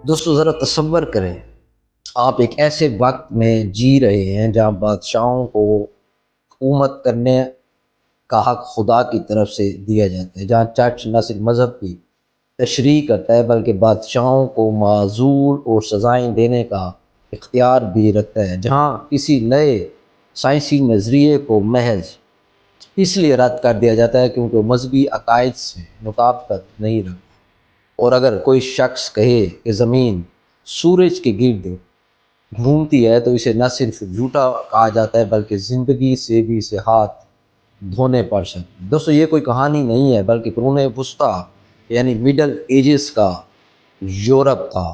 دوستو ذرا تصور کریں، آپ ایک ایسے وقت میں جی رہے ہیں جہاں بادشاہوں کو حکومت کرنے کا حق خدا کی طرف سے دیا جاتا ہے، جہاں چرچ نہ صرف مذہب کی تشریح کرتا ہے بلکہ بادشاہوں کو معزول اور سزائیں دینے کا اختیار بھی رکھتا ہے، جہاں کسی نئے سائنسی نظریے کو محض اس لیے رد کر دیا جاتا ہے کیونکہ وہ مذہبی عقائد سے مطابقت نہیں رکھتا، اور اگر کوئی شخص کہے کہ زمین سورج کے گرد گھومتی ہے تو اسے نہ صرف جھوٹا کہا جاتا ہے بلکہ زندگی سے بھی اسے ہاتھ دھونے پڑ سکتے ہیں۔ دوستو یہ کوئی کہانی نہیں ہے بلکہ قرون وسطیٰ یعنی مڈل ایجز کا یورپ تھا۔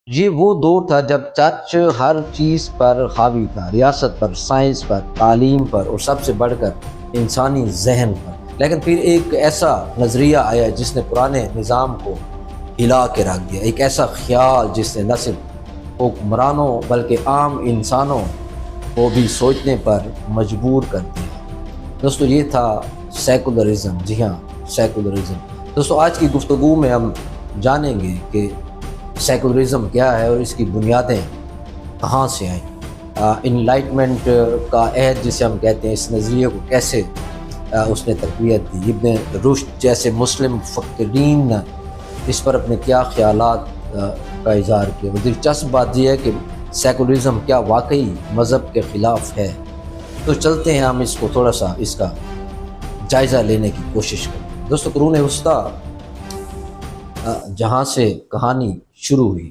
یہ وہ دور تھا جب چرچ ہر چیز پر حاوی تھا، ریاست پر، سائنس پر، تعلیم پر اور سب سے بڑھ کر انسانی ذہن پر۔ لیکن پھر ایک ایسا نظریہ آیا جس نے پرانے نظام کو ہلا کے رکھ دیا، ایک ایسا خیال جس نے نہ صرف حکمرانوں بلکہ عام انسانوں کو بھی سوچنے پر مجبور کر دیا۔ دوستو یہ تھا سیکولرزم، جی ہاں سیکولرزم۔ دوستو آج کی گفتگو میں ہم جانیں گے کہ سیکولرزم کیا ہے اور اس کی بنیادیں کہاں سے آئیں، انلائٹمنٹ کا عہد جسے ہم کہتے ہیں، اس نظریے کو کیسے اس نے تقویت دی، ابن رشد جیسے مسلم مفکرین نے اس پر اپنے کیا خیالات کا اظہار کیا۔ دلچسپ بات یہ ہے کہ سیکولرزم کیا واقعی مذہب کے خلاف ہے؟ تو چلتے ہیں ہم اس کو تھوڑا سا اس کا جائزہ لینے کی کوشش کریں۔ دوستو قرون وسطیٰ جہاں سے کہانی شروع ہوئی،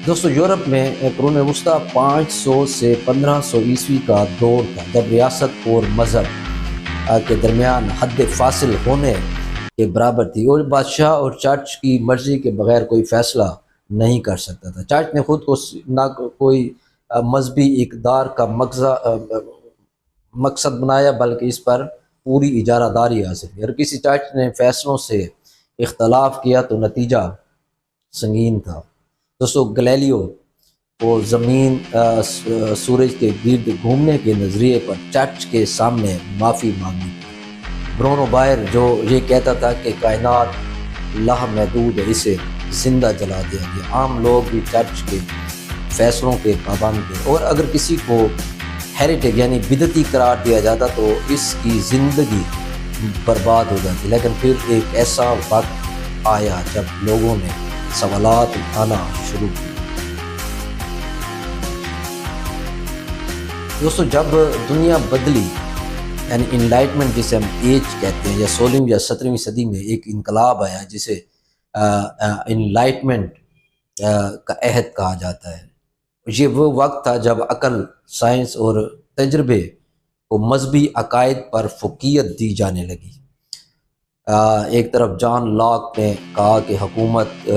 دوستو یورپ میں قرون وسطیٰ 500 سے 1500 عیسوی کا دور تھا جب ریاست اور مذہب کے درمیان حد فاصل ہونے کے برابر تھی، اور بادشاہ اور چرچ کی مرضی کے بغیر کوئی فیصلہ نہیں کر سکتا تھا۔ چرچ نے خود کو نہ کوئی مذہبی اقدار کا مقصد بنایا بلکہ اس پر پوری اجارہ داری حاصل کی، اور کسی چرچ نے فیصلوں سے اختلاف کیا تو نتیجہ سنگین تھا۔ دوستو گلیلیو کو زمین سورج کے گرد گھومنے کے نظریے پر چرچ کے سامنے معافی مانگی۔ برونو بائر جو یہ کہتا تھا کہ کائنات لامحدود ہے، اسے زندہ جلا دیا گیا۔ عام لوگ بھی چرچ کے فیصلوں کے پابند تھے، اور اگر کسی کو ہیریٹک یعنی بدعتی قرار دیا جاتا تو اس کی زندگی برباد ہو جاتی۔ لیکن پھر ایک ایسا وقت آیا جب لوگوں نے سوالات اٹھانا شروع کیے۔ دوستو جب دنیا بدلی، یعنی انلائٹمنٹ جسے ہم ایج کہتے ہیں، یا 16ویں یا 17ویں صدی میں ایک انقلاب آیا جسے انلائٹمنٹ کا عہد کہا جاتا ہے۔ یہ وہ وقت تھا جب عقل، سائنس اور تجربے کو مذہبی عقائد پر فوقیت دی جانے لگی۔ ایک طرف جان لاک نے کہا کہ حکومت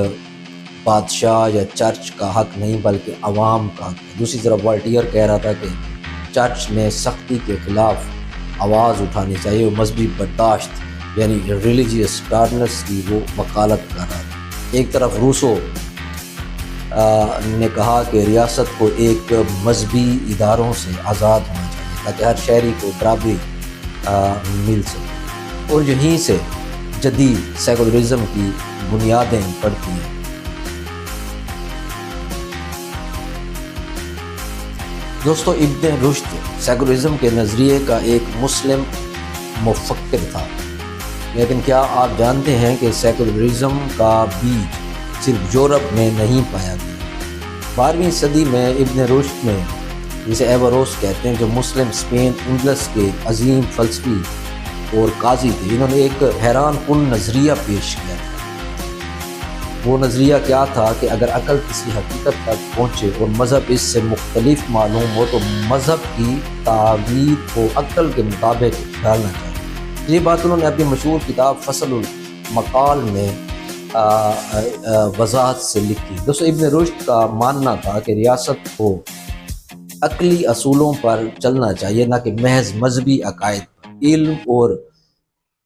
بادشاہ یا چرچ کا حق نہیں بلکہ عوام کا حق ہے، دوسری طرف والٹیئر کہہ رہا تھا کہ چرچ نے سختی کے خلاف آواز اٹھانی چاہیے، اور مذہبی برداشت یعنی ریلیجیس ٹالرنس کی وہ وکالت کر رہا تھا۔ ایک طرف روسو نے کہا کہ ریاست کو ایک مذہبی اداروں سے آزاد ہونا چاہیے تاکہ ہر شہری کو برابری مل سکے، اور یہیں سے جدید سیکولرزم کی بنیادیں پڑتی ہیں۔ دوستو ابن رشد سیکولرزم کے نظریے کا ایک مسلم مفکر تھا، لیکن کیا آپ جانتے ہیں کہ سیکولرزم کا بیج صرف یورپ میں نہیں پایا گیا؟ 12ویں صدی میں ابن رشد نے، جسے ایوروس کہتے ہیں، جو مسلم اسپین اندلس کے عظیم فلسفی اور قاضی تھے، انہوں نے ایک حیران کن نظریہ پیش کیا تھا۔ وہ نظریہ کیا تھا کہ اگر عقل کسی حقیقت تک پہنچے اور مذہب اس سے مختلف معلوم ہو تو مذہب کی تعبیر کو عقل کے مطابق ڈالنا چاہیے۔ یہ بات انہوں نے اپنی مشہور کتاب فصل المقال میں وضاحت سے لکھی۔ دوستو ابن رشد کا ماننا تھا کہ ریاست کو عقلی اصولوں پر چلنا چاہیے، نہ کہ محض مذہبی عقائد پر۔ علم اور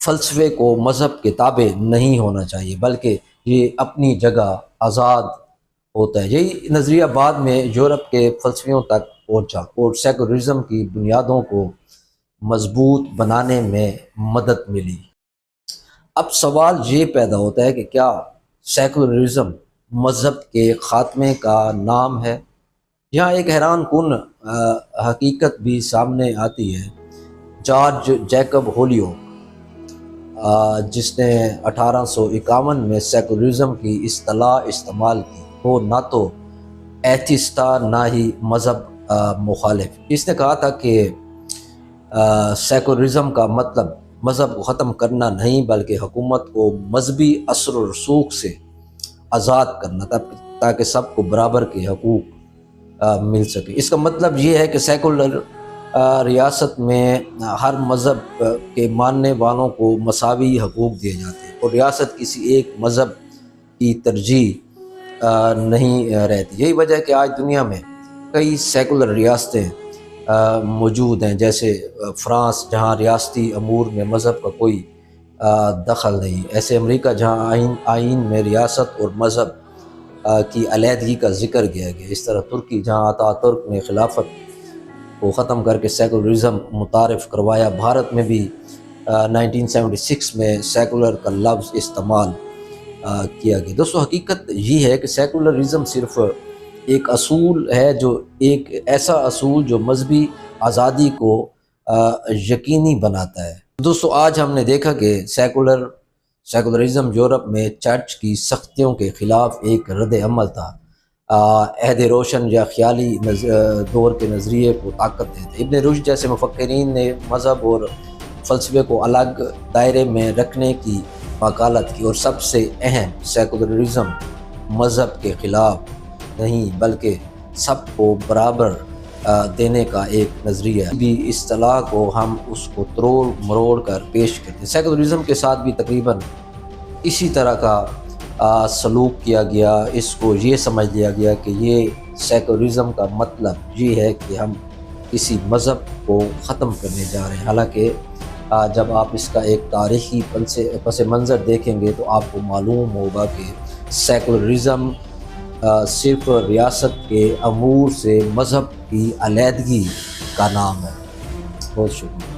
فلسفے کو مذہب کے تابع نہیں ہونا چاہیے، بلکہ یہ اپنی جگہ آزاد ہوتا ہے۔ یہی نظریہ بعد میں یورپ کے فلسفیوں تک پہنچا اور سیکولرزم کی بنیادوں کو مضبوط بنانے میں مدد ملی۔ اب سوال یہ پیدا ہوتا ہے کہ کیا سیکولرزم مذہب کے خاتمے کا نام ہے؟ یہاں ایک حیران کن حقیقت بھی سامنے آتی ہے۔ جارج جیکب ہولیوک، جس نے 1851 میں سیکولرزم کی اصطلاح استعمال کی، وہ نہ تو ایتھیسٹ تھا نہ ہی مذہب مخالف۔ اس نے کہا تھا کہ سیکولرزم کا مطلب مذہب کو ختم کرنا نہیں، بلکہ حکومت کو مذہبی اثر و رسوخ سے آزاد کرنا تھا تاکہ سب کو برابر کے حقوق مل سکے۔ اس کا مطلب یہ ہے کہ سیکولر ریاست میں ہر مذہب کے ماننے والوں کو مساوی حقوق دیے جاتے ہیں اور ریاست کسی ایک مذہب کی ترجیح نہیں رہتی۔ یہی وجہ ہے کہ آج دنیا میں کئی سیکولر ریاستیں موجود ہیں، جیسے فرانس جہاں ریاستی امور میں مذہب کا کوئی دخل نہیں، ایسے امریکہ جہاں آئین میں ریاست اور مذہب کی علیحدگی کا ذکر کیا گیا، اس طرح ترکی جہاں آتاترک نے خلافت کو ختم کر کے سیکولرزم متعارف کروایا۔ بھارت میں بھی 1976 میں سیکولر کا لفظ استعمال کیا گیا۔ دوستو حقیقت یہ ہے کہ سیکولرزم صرف ایک اصول ہے، جو ایک ایسا اصول جو مذہبی آزادی کو یقینی بناتا ہے۔ دوستو آج ہم نے دیکھا کہ سیکولرزم یورپ میں چرچ کی سختیوں کے خلاف ایک رد عمل تھا، عہد روشن یا خیالی دور کے نظریے کو طاقت دیتے۔ ابن رشد جیسے مفکرین نے مذہب اور فلسفے کو الگ دائرے میں رکھنے کی وکالت کی، اور سب سے اہم، سیکولرزم مذہب کے خلاف نہیں بلکہ سب کو برابر دینے کا ایک نظریہ ہے۔ بھی اصطلاح کو ہم اس کو تروڑ مروڑ کر پیش کرتے ہیں۔ سیکولرزم کے ساتھ بھی تقریباً اسی طرح کا سلوک کیا گیا۔ اس کو یہ سمجھ لیا گیا کہ یہ سیکولرزم کا مطلب یہ ہے کہ ہم کسی مذہب کو ختم کرنے جا رہے ہیں، حالانکہ جب آپ اس کا ایک تاریخی پس منظر دیکھیں گے تو آپ کو معلوم ہوگا کہ سیکولرزم صرف ریاست کے امور سے مذہب کی علیحدگی کا نام ہے۔ بہت شکریہ۔